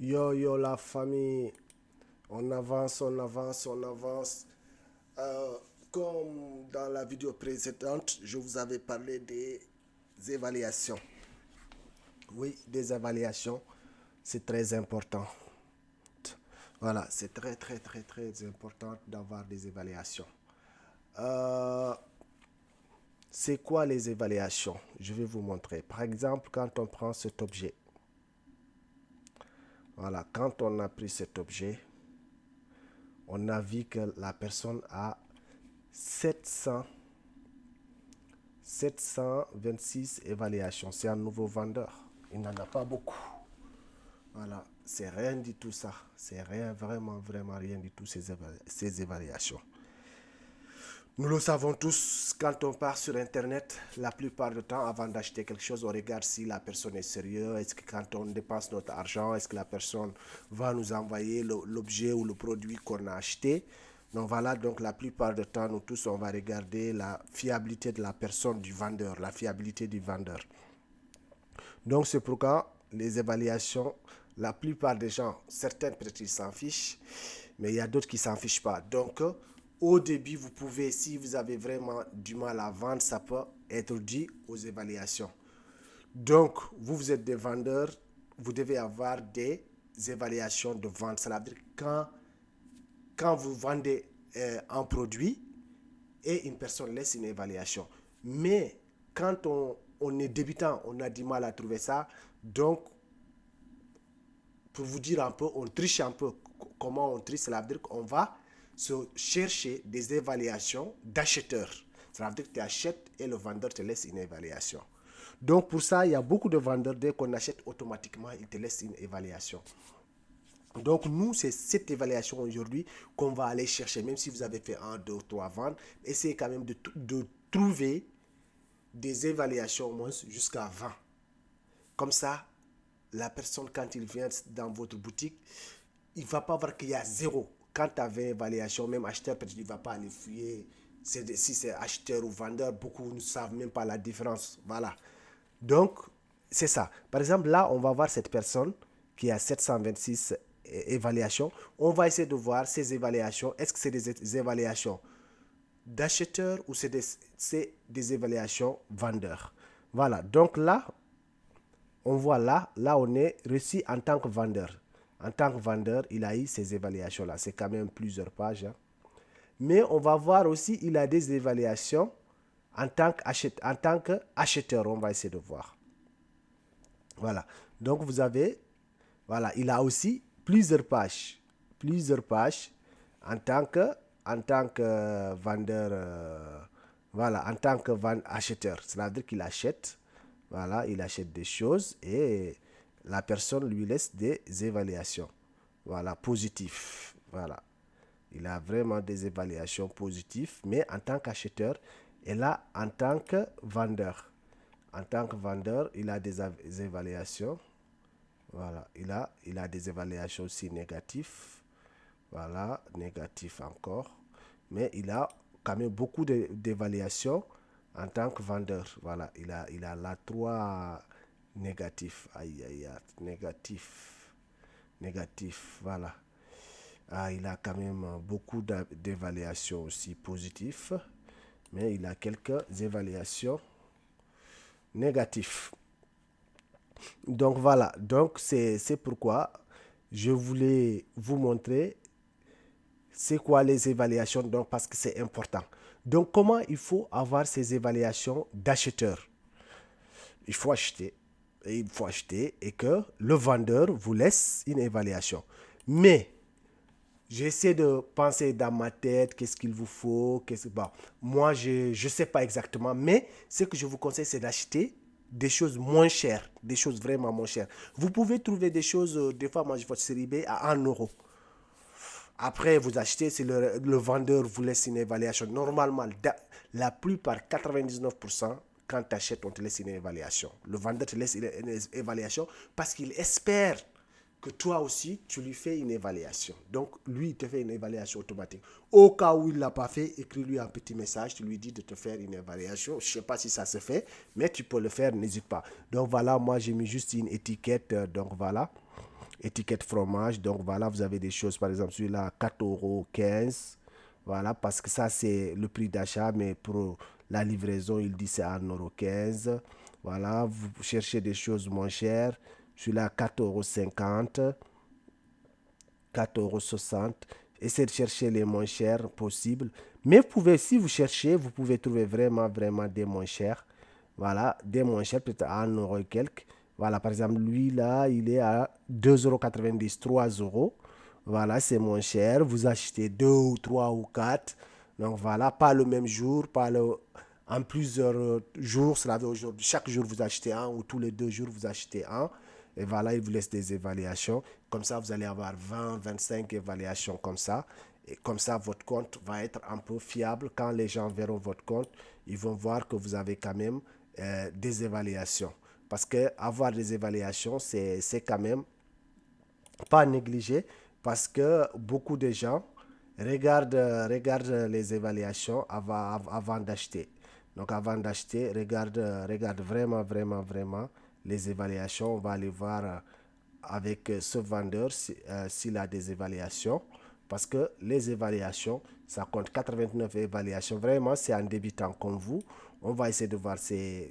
Yo, yo, la famille, on avance, on avance, on avance. Euh, Comme dans la vidéo précédente, je vous avais parlé des évaluations. Oui, des évaluations, c'est très important. Voilà, c'est très, très, très, très important d'avoir des évaluations. Euh, c'est quoi les évaluations? Je vais vous montrer. Par exemple, quand on prend cet objet, voilà, quand on a pris cet objet, on a vu que la personne a 700 726 évaluations. C'est un nouveau vendeur. Il n'en a pas beaucoup. Voilà, c'est rien du tout ça. C'est rien, vraiment, vraiment rien du tout ces évaluations. Nous le savons tous, quand on part sur Internet, la plupart du temps, avant d'acheter quelque chose, on regarde si la personne est sérieuse. Est-ce que quand on dépense notre argent, est-ce que la personne va nous envoyer l'objet ou le produit qu'on a acheté? Donc voilà, donc la plupart du temps, nous tous, on va regarder la fiabilité de la personne, du vendeur, la fiabilité du vendeur. Donc c'est pourquoi les évaluations, la plupart des gens, certains peut-être ils s'en fichent, mais il y a d'autres qui ne s'en fichent pas. Donc au début, vous pouvez, si vous avez vraiment du mal à vendre, ça peut être dit aux évaluations. Donc vous êtes des vendeurs, vous devez avoir des évaluations de vente. Ça veut dire quand vous vendez un produit et une personne laisse une évaluation. Mais quand on est débutant, on a du mal à trouver ça. Donc pour vous dire un peu, on triche un peu. Comment on triche? Cela veut dire qu'on va se chercher des évaluations d'acheteurs. Ça veut dire que tu achètes et le vendeur te laisse une évaluation. Donc pour ça, il y a beaucoup de vendeurs, dès qu'on achète automatiquement, ils te laissent une évaluation. Donc nous, c'est cette évaluation aujourd'hui qu'on va aller chercher. Même si vous avez fait un, deux, trois ventes, essayez quand même de trouver des évaluations au moins jusqu'à 20. Comme ça, la personne, quand il vient dans votre boutique, il ne va pas voir qu'il y a zéro. Quand tu as évaluation, même acheteur, peut-être il ne va pas aller fouiller. Si c'est acheteur ou vendeur, beaucoup ne savent même pas la différence. Voilà. Donc, c'est ça. Par exemple, là, on va voir cette personne qui a 726 évaluations. On va essayer de voir ces évaluations. Est-ce que c'est des évaluations d'acheteurs ou c'est des évaluations vendeurs? Voilà. Donc là, on voit là on est reçu en tant que vendeur. En tant que vendeur, il a eu ces évaluations-là. C'est quand même plusieurs pages, hein. Mais on va voir aussi, il a des évaluations en tant qu'acheteur. On va essayer de voir. Voilà. Donc vous avez, voilà, il a aussi plusieurs pages. Plusieurs pages en tant que vendeur. Voilà, en tant que acheteur. C'est-à-dire qu'il achète. Voilà, il achète des choses et la personne lui laisse des évaluations. Voilà, positives. Voilà. Il a vraiment des évaluations positives, mais en tant qu'acheteur et là, en tant que vendeur. En tant que vendeur, il a des évaluations. Voilà, il a des évaluations aussi négatives. Voilà, négatif encore. Mais il a quand même beaucoup d'évaluations en tant que vendeur. Voilà, il a là trois négatifs. Aïe, aïe, aïe, négatif. Négatif, voilà. Ah, il a quand même beaucoup d'évaluations aussi positives, mais il a quelques évaluations négatives. Donc voilà, donc c'est pourquoi je voulais vous montrer c'est quoi les évaluations, donc parce que c'est important. Donc comment il faut avoir ces évaluations d'acheteur? Il faut acheter, et que le vendeur vous laisse une évaluation. Mais j'essaie de penser dans ma tête, qu'est-ce qu'il vous faut, bon, moi je ne sais pas exactement, mais ce que je vous conseille, c'est d'acheter des choses moins chères, des choses vraiment moins chères. Vous pouvez trouver des choses, des fois, moi je vois sur eBay à 1 euro. Après, vous achetez, si le vendeur vous laisse une évaluation. Normalement, la plupart, 99%, quand tu achètes, on te laisse une évaluation. Le vendeur te laisse une évaluation parce qu'il espère que toi aussi, tu lui fais une évaluation. Donc, lui, il te fait une évaluation automatique. Au cas où il ne l'a pas fait, écris-lui un petit message, tu lui dis de te faire une évaluation. Je ne sais pas si ça se fait, mais tu peux le faire, n'hésite pas. Donc, voilà, moi, j'ai mis juste une étiquette, donc voilà. étiquette fromage. Donc voilà, vous avez des choses, par exemple, celui-là, 4,15 €. Voilà, parce que ça, c'est le prix d'achat, mais pour la livraison, il dit c'est à 1,15 €. Voilà, vous cherchez des choses moins chères. Celui-là, 4,50 €, 4,60 €. Essayez de chercher les moins chers possibles. Mais vous pouvez, si vous cherchez, vous pouvez trouver vraiment, vraiment des moins chers. Voilà, des moins chers, peut-être à 1 € et quelques. Voilà, par exemple, lui là, il est à 2,90 €, 3 €. Voilà, c'est moins cher. Vous achetez 2 ou 3 ou 4. Donc voilà, pas le même jour, pas le, en plusieurs jours. Cela veut aujourd'hui, chaque jour vous achetez un ou tous les 2 jours vous achetez un. Et voilà, il vous laisse des évaluations. Comme ça, vous allez avoir 20, 25 évaluations comme ça. Et comme ça, votre compte va être un peu fiable. Quand les gens verront votre compte, ils vont voir que vous avez quand même des évaluations. Parce que avoir des évaluations, c'est quand même pas négligé. Parce que beaucoup de gens regardent les évaluations avant d'acheter. Donc avant d'acheter, regarde vraiment, vraiment, vraiment les évaluations. On va aller voir avec ce vendeur s'il a des évaluations. Parce que les évaluations, ça compte 89 évaluations. Vraiment, c'est un débutant comme vous. On va essayer de voir ces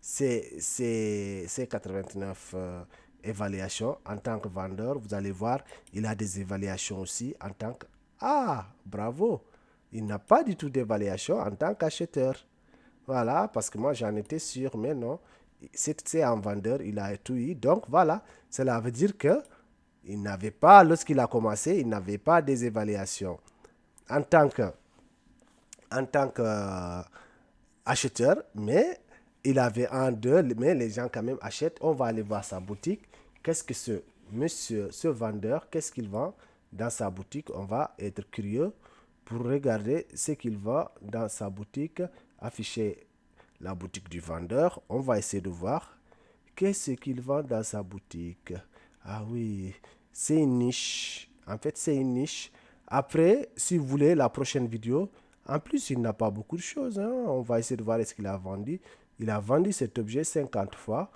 89 évaluations en tant que vendeur. Vous allez voir, il a des évaluations aussi en tant que... Ah, bravo! Il n'a pas du tout d'évaluation en tant qu'acheteur. Voilà, parce que moi j'en étais sûr, mais non. C'est un vendeur, il a tout eu. Donc voilà, cela veut dire que il n'avait pas, lorsqu'il a commencé, il n'avait pas des évaluations. En tant que, en tant que acheteur, mais il avait un, deux, mais les gens quand même achètent. On va aller voir sa boutique. Qu'est-ce que ce monsieur, ce vendeur, qu'est-ce qu'il vend dans sa boutique? On va être curieux pour regarder ce qu'il vend dans sa boutique. Afficher la boutique du vendeur. On va essayer de voir qu'est-ce qu'il vend dans sa boutique. Ah oui, c'est une niche. En fait, c'est une niche. Après, si vous voulez, la prochaine vidéo, en plus, il n'a pas beaucoup de choses, hein. On va essayer de voir ce qu'il a vendu. Il a vendu cet objet 50 fois.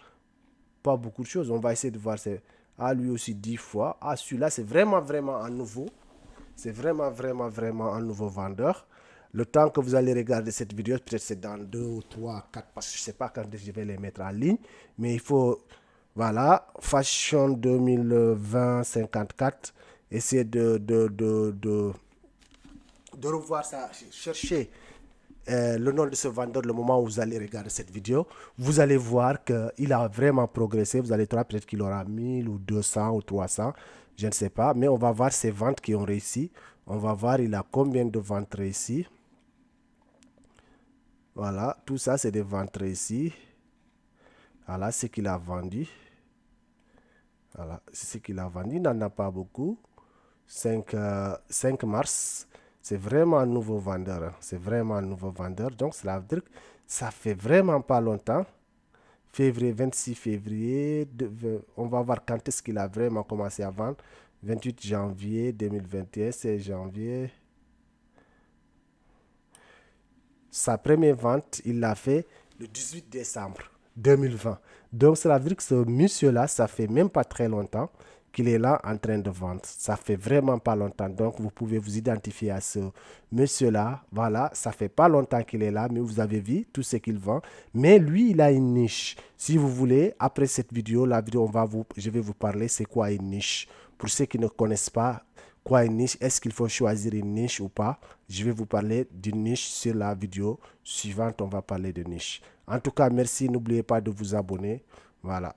Pas beaucoup de choses. On va essayer de voir. Ah, lui aussi 10 fois. Ah, celui-là, c'est vraiment, vraiment un nouveau. C'est vraiment, vraiment, vraiment un nouveau vendeur. Le temps que vous allez regarder cette vidéo, peut-être c'est dans 2 ou 3, 4, parce que je ne sais pas quand je vais les mettre en ligne. Mais il faut, voilà, Fashion 2020 54. Essayez de revoir ça, chercher le nom de ce vendeur le moment où vous allez regarder cette vidéo. Vous allez voir qu'il a vraiment progressé. Vous allez trouver peut-être qu'il aura 1000 ou 200 ou 300, je ne sais pas. Mais on va voir ses ventes qui ont réussi. On va voir il a combien de ventes réussies. Voilà, tout ça c'est des ventes réussies. Voilà ce qu'il a vendu. Voilà, c'est ce qu'il a vendu. Il n'en a pas beaucoup. 5 mars. C'est vraiment un nouveau vendeur. Hein. C'est vraiment un nouveau vendeur. Donc, cela veut dire que ça fait vraiment pas longtemps. Février, 26 février. On va voir quand est-ce qu'il a vraiment commencé à vendre. 28 janvier 2021, 16 janvier. Sa première vente, il l'a fait le 18 décembre 2020. Donc, cela veut dire que ce monsieur-là, ça fait même pas très longtemps qu'il est là en train de vendre. Ça fait vraiment pas longtemps. Donc, vous pouvez vous identifier à ce monsieur-là. Voilà, ça fait pas longtemps qu'il est là, mais vous avez vu tout ce qu'il vend. Mais lui, il a une niche. Si vous voulez, après cette vidéo, je vais vous parler c'est quoi une niche. Pour ceux qui ne connaissent pas quoi une niche, est-ce qu'il faut choisir une niche ou pas? Je vais vous parler d'une niche sur la vidéo suivante. On va parler de niche. En tout cas, merci. N'oubliez pas de vous abonner. Voilà.